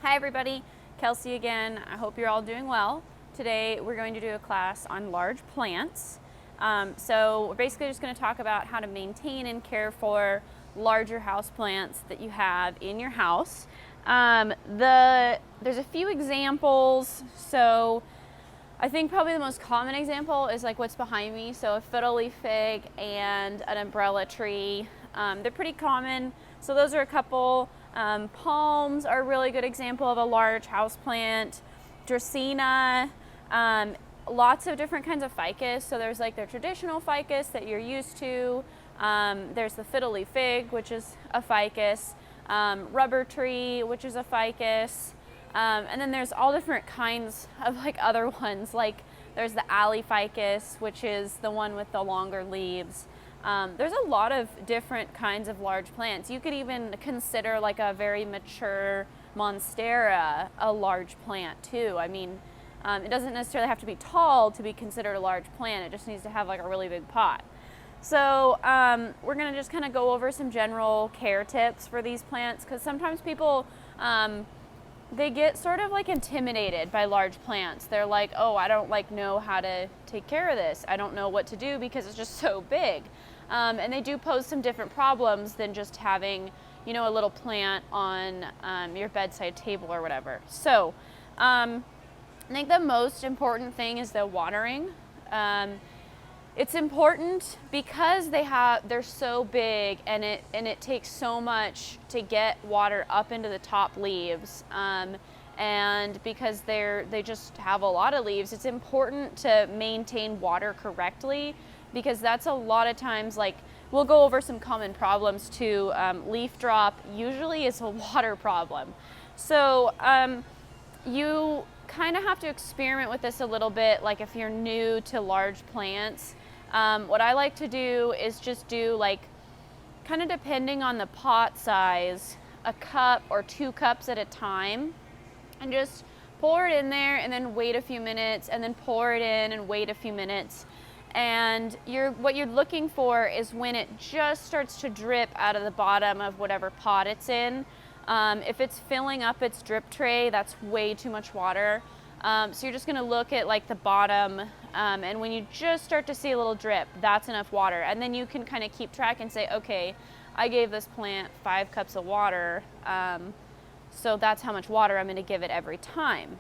Hi everybody, Kelsey again. I hope you're all doing well. Today we're going to do a class on large plants. So we're basically just going to talk about how to maintain and care for larger house plants that you have in your house. There's a few examples. So I think probably the most common example is like what's behind me. So a fiddle leaf fig and an umbrella tree. They're pretty common. So those are a couple. Palms are a really good example of a large house plant. Dracaena, lots of different kinds of ficus. So there's like the traditional ficus that you're used to. There's the fiddle leaf fig, which is a ficus. Rubber tree, which is a ficus. And then there's all different kinds of like other ones. Like there's the alley ficus, which is the one with the longer leaves. There's a lot of different kinds of large plants. You could even consider like a very mature monstera a large plant too. I mean, it doesn't necessarily have to be tall to be considered a large plant. It just needs to have like a really big pot. So we're going to just kind of go over some general care tips for these plants, because sometimes people they get sort of like intimidated by large plants. They're like, oh, I don't like know how to take care of this. I don't know what to do because it's just so big. And they do pose some different problems than just having, you know, a little plant on your bedside table or whatever. So I think the most important thing is the watering. It's important because they're so big, and it takes so much to get water up into the top leaves, and because they just have a lot of leaves, it's important to maintain water correctly, because that's a lot of times, like, we'll go over some common problems too. Leaf drop usually is a water problem. So you kind of have to experiment with this a little bit, like if you're new to large plants. What I like to do is just do, like, kind of depending on the pot size, a cup or 2 cups at a time, and just pour it in there and then wait a few minutes, and then pour it in and wait a few minutes. And what you're looking for is when it just starts to drip out of the bottom of whatever pot it's in. If it's filling up its drip tray, that's way too much water. So you're just going to look at like the bottom, and when you just start to see a little drip, that's enough water. And then you can kind of keep track and say, okay, I gave this plant 5 cups of water, so that's how much water I'm going to give it every time.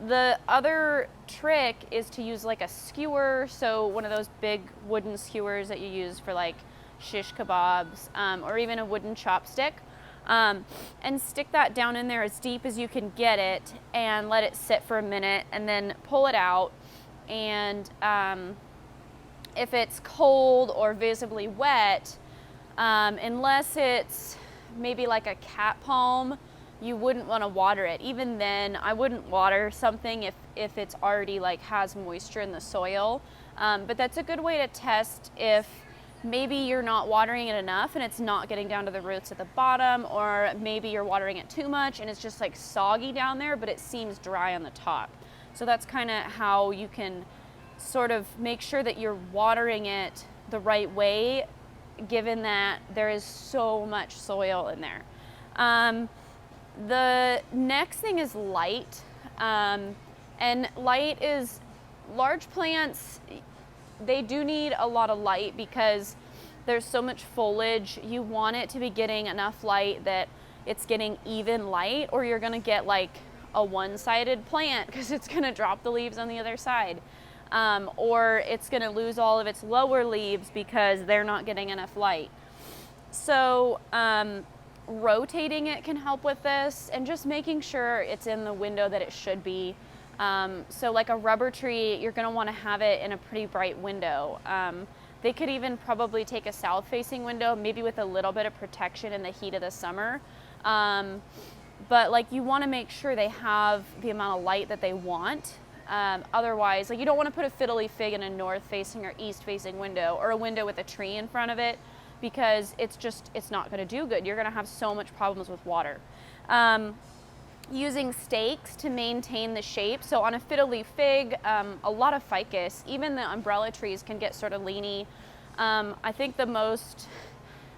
The other trick is to use like a skewer, so one of those big wooden skewers that you use for like shish kebabs, or even a wooden chopstick. And stick that down in there as deep as you can get it, and let it sit for a minute, and then pull it out. And if it's cold or visibly wet, unless it's maybe like a cat palm, you wouldn't want to water it. Even then, I wouldn't water something if it's already like has moisture in the soil. But that's a good way to test if maybe you're not watering it enough and it's not getting down to the roots at the bottom, or maybe you're watering it too much and it's just like soggy down there, but it seems dry on the top. So that's kind of how you can sort of make sure that you're watering it the right way, given that there is so much soil in there. The next thing is light. And light is, large plants, they do need a lot of light because there's so much foliage. You want it to be getting enough light that it's getting even light, or you're going to get like a one-sided plant because it's going to drop the leaves on the other side. Or it's going to lose all of its lower leaves because they're not getting enough light. So rotating it can help with this, and just making sure it's in the window that it should be. So like a rubber tree, you're going to want to have it in a pretty bright window. They could even probably take a south-facing window, maybe with a little bit of protection in the heat of the summer. But like, you want to make sure they have the amount of light that they want. Otherwise, like, you don't want to put a fiddle leaf fig in a north-facing or east-facing window, or a window with a tree in front of it, because it's not going to do good. You're going to have so much problems with water. Using stakes to maintain the shape. So on a fiddle leaf fig, a lot of ficus, even the umbrella trees, can get sort of leany. I think the most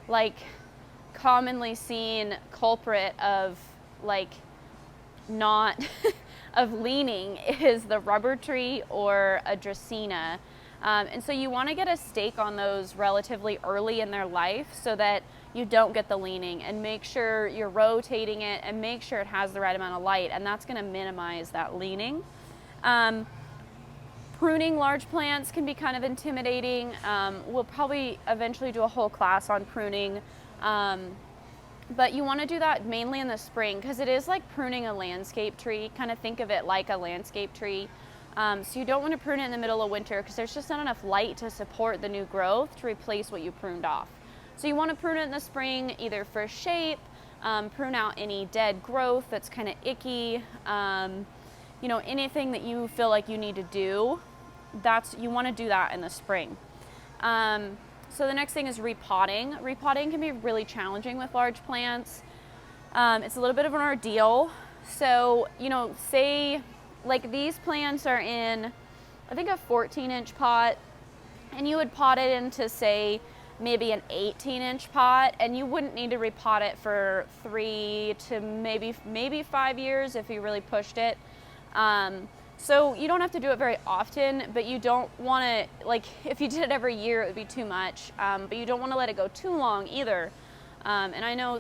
like commonly seen culprit of like not of leaning is the rubber tree or a Dracaena. And so you want to get a stake on those relatively early in their life so that you don't get the leaning, and make sure you're rotating it and make sure it has the right amount of light, and that's going to minimize that leaning. Pruning large plants can be kind of intimidating. We'll probably eventually do a whole class on pruning. But you want to do that mainly in the spring because it is like pruning a landscape tree. Kind of think of it like a landscape tree. So you don't want to prune it in the middle of winter because there's just not enough light to support the new growth to replace what you pruned off. So you want to prune it in the spring either for shape, prune out any dead growth that's kind of icky, you know, anything that you feel like you need to do, you want to do that in the spring. So the next thing is repotting. Repotting can be really challenging with large plants. It's a little bit of an ordeal. So, you know, say like these plants are in, I think, a 14-inch pot, and you would pot it into, say, maybe an 18-inch pot, and you wouldn't need to repot it for 3 to maybe 5 years if you really pushed it. So you don't have to do it very often, but you don't want to, like, if you did it every year, it would be too much, but you don't want to let it go too long either. And I know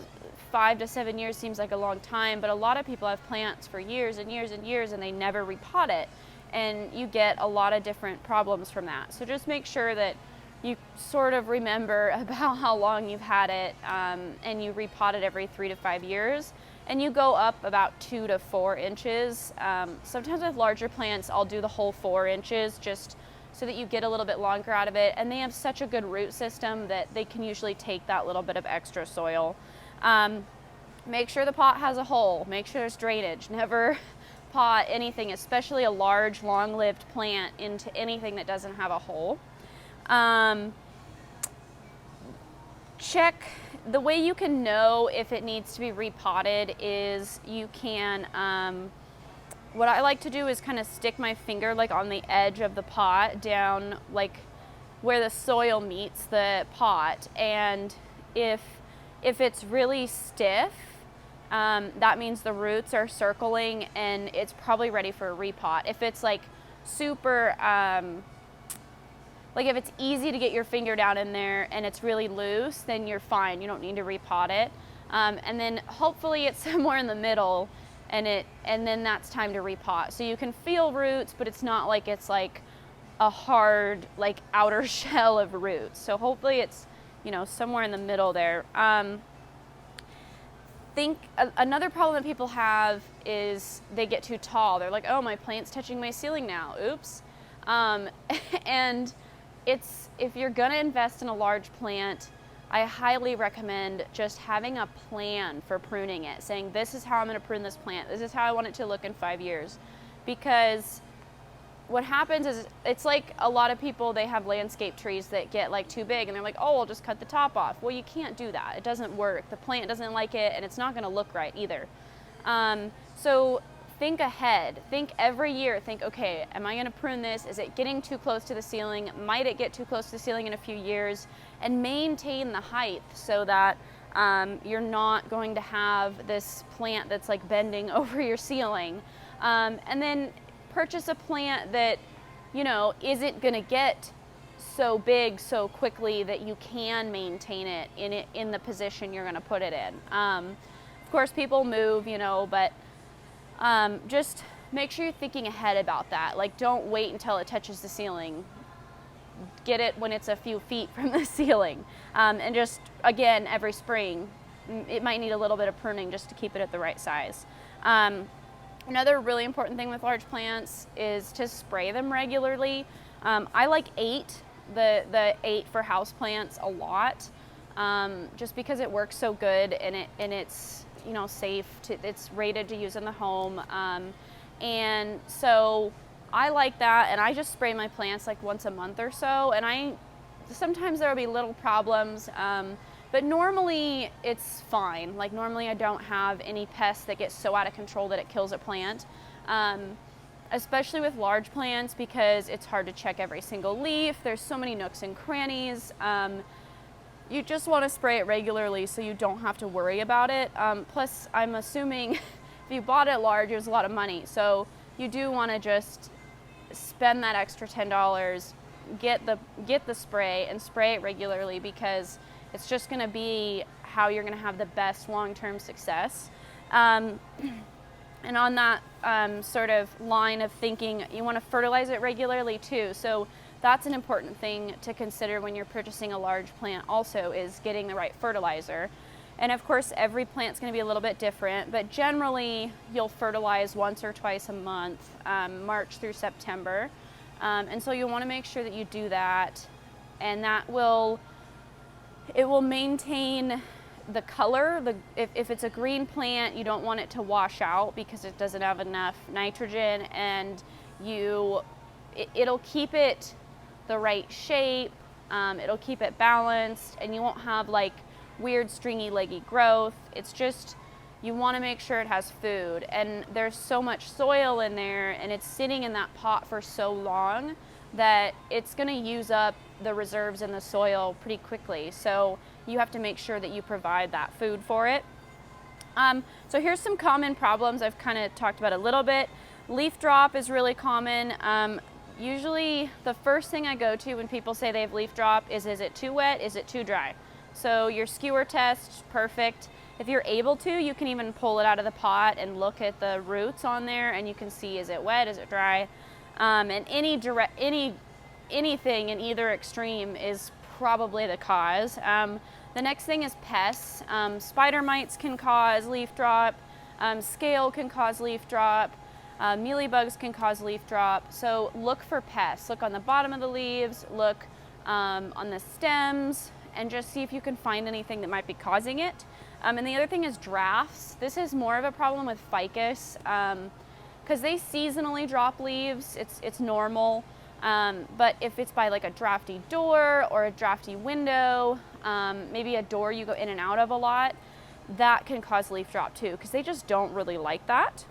5 to 7 years seems like a long time, but a lot of people have plants for years and years and years, and they never repot it, and you get a lot of different problems from that. So just make sure that you sort of remember about how long you've had it, and you repot it every 3 to 5 years. And you go up about 2 to 4 inches. Sometimes with larger plants, I'll do the whole 4 inches just so that you get a little bit longer out of it. And they have such a good root system that they can usually take that little bit of extra soil. Make sure the pot has a hole. Make sure there's drainage. Never pot anything, especially a large, long-lived plant, into anything that doesn't have a hole. Check. The way you can know if it needs to be repotted is you can, what I like to do is kind of stick my finger like on the edge of the pot down like where the soil meets the pot, and if it's really stiff, that means the roots are circling and it's probably ready for a repot. If it's like super, like if it's easy to get your finger down in there and it's really loose, then you're fine. You don't need to repot it. And then hopefully it's somewhere in the middle, and then that's time to repot. So you can feel roots, but it's not like it's like a hard like outer shell of roots. So hopefully it's, you know, somewhere in the middle there. Think another problem that people have is they get too tall. They're like, oh, my plant's touching my ceiling now. Oops. And if you're gonna invest in a large plant, I highly recommend just having a plan for pruning it, saying this is how I'm gonna prune this plant, this is how I want it to look in 5 years. Because what happens is, it's like a lot of people, they have landscape trees that get like too big and they're like, oh, I'll just cut the top off. Well, you can't do that. It doesn't work. The plant doesn't like it, and it's not gonna look right either. So think ahead. Think every year. Think, okay, am I going to prune this? Is it getting too close to the ceiling? Might it get too close to the ceiling in a few years? And maintain the height so that you're not going to have this plant that's like bending over your ceiling. And then purchase a plant that, you know, isn't going to get so big so quickly that you can maintain it in the position you're going to put it in. Of course, people move, you know, but just make sure you're thinking ahead about that. Like, don't wait until it touches the ceiling. Get it when it's a few feet from the ceiling. And just, again, every spring, it might need a little bit of pruning just to keep it at the right size. Another really important thing with large plants is to spray them regularly. I like 8, the 8 for houseplants a lot, just because it works so good, and it's, you know, safe it's rated to use in the home, and so I like that, and I just spray my plants like once a month or so, and sometimes there will be little problems, but normally it's fine. Like, normally I don't have any pests that get so out of control that it kills a plant, especially with large plants, because it's hard to check every single leaf. There's so many nooks and crannies. You just want to spray it regularly so you don't have to worry about it. Plus, I'm assuming if you bought it large, it was a lot of money. So you do want to just spend that extra $10, get the spray and spray it regularly, because it's just going to be how you're going to have the best long-term success. And on that sort of line of thinking, you want to fertilize it regularly too. So that's an important thing to consider when you're purchasing a large plant also, is getting the right fertilizer. And of course, every plant's going to be a little bit different, but generally you'll fertilize once or twice a month, March through September. And so you'll want to make sure that you do that, and it will maintain the color. If it's a green plant, you don't want it to wash out because it doesn't have enough nitrogen, and it'll keep it the right shape, it'll keep it balanced, and you won't have like weird stringy leggy growth. It's just, you want to make sure it has food, and there's so much soil in there, and it's sitting in that pot for so long that it's going to use up the reserves in the soil pretty quickly. So you have to make sure that you provide that food for it. So here's some common problems I've kind of talked about a little bit. Leaf drop is really common. Usually the first thing I go to when people say they have leaf drop is it too wet? Is it too dry? So your skewer test, perfect. If you're able to, you can even pull it out of the pot and look at the roots on there, and you can see, is it wet, is it dry? And anything in either extreme is probably the cause. The next thing is pests. Spider mites can cause leaf drop. Scale can cause leaf drop. Mealybugs can cause leaf drop. So look for pests. Look on the bottom of the leaves, look on the stems, and just see if you can find anything that might be causing it. And the other thing is drafts. This is more of a problem with ficus because they seasonally drop leaves. It's normal. But if it's by like a drafty door or a drafty window, maybe a door you go in and out of a lot, that can cause leaf drop too, because they just don't really like that.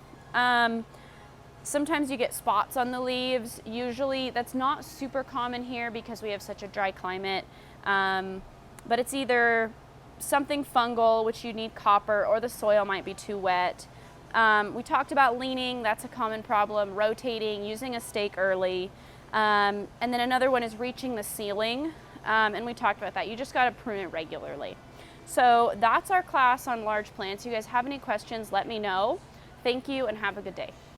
Sometimes you get spots on the leaves. Usually that's not super common here because we have such a dry climate, but it's either something fungal, which you need copper, or the soil might be too wet. We talked about leaning, that's a common problem, rotating, using a stake early. And then another one is reaching the ceiling, and we talked about that. You just got to prune it regularly. So that's our class on large plants. You guys have any questions, let me know. Thank you and have a good day.